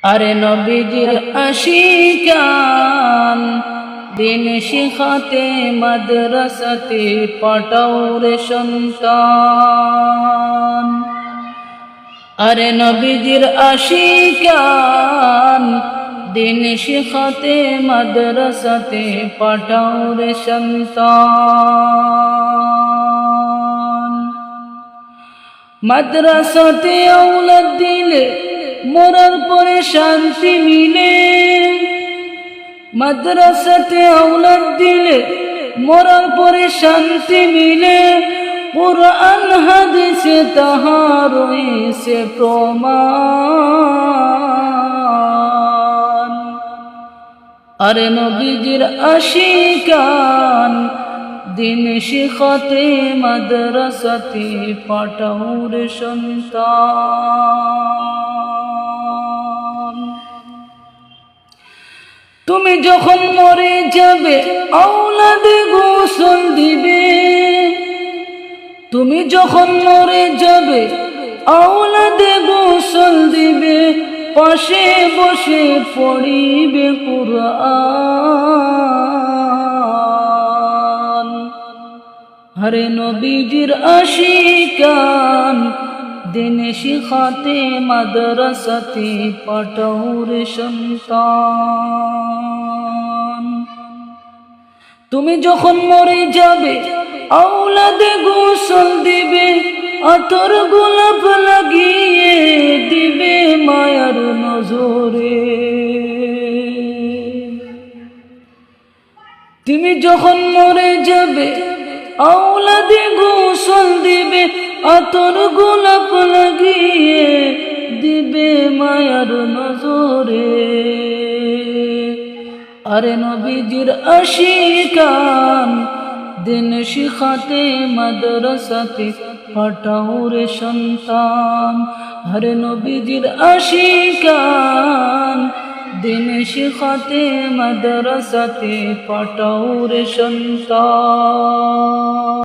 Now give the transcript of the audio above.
আরে নবীজির আশিকান দিন শিখাতে মাদ্রাসাতে পাঠাও রে সন্তান। আরে নবীজির আশিকান দিন শিখাতে মাদ্রাসাতে পাঠাও রে সন্তান। মাদ্রাসাতে আওলাদ দিলে মরার পরে শান্তি মিলে। মাদ্রাসাতে আওলাদ দিলে মরার পরে শান্তি মিলে। কুরআন হাদিসে তাহা রয়েছে প্রমাণ। আরে নবীজির আশিকান দিন শিখাতে মাদ্রাসাতে পাঠাও রে সন্তান। তুমি যখন মরে যাবে আওলাদে গোসল দিবে। তুমি যখন মরে যাবে আওলাদে গোসল দিবে। পাশে বসে পড়িবে কুরআন। হরে নবীজির আশিকান দিন শিখাতে মাদ্রাসাতে পাঠাও রে সন্তান। তুমি যখন মরে যাবে আওলাদে গোসল দিবে। আতর গোলাপ লাগিয়ে দিবে মায়ার নজরে। তুমি যখন মরে যাবে আওলাদে গোসল দিবে। আতর গোলাপ লাগিয়ে দিবে মায়ার নজরে। আরে নবীজির আশিকান দিন শিখাতে মাদ্রাসাতে পাঠাও রে সন্তান। হরে নবীজির আশিকান দিন শিখাতে মাদ্রাসাতে পাঠাও রে সন্তান।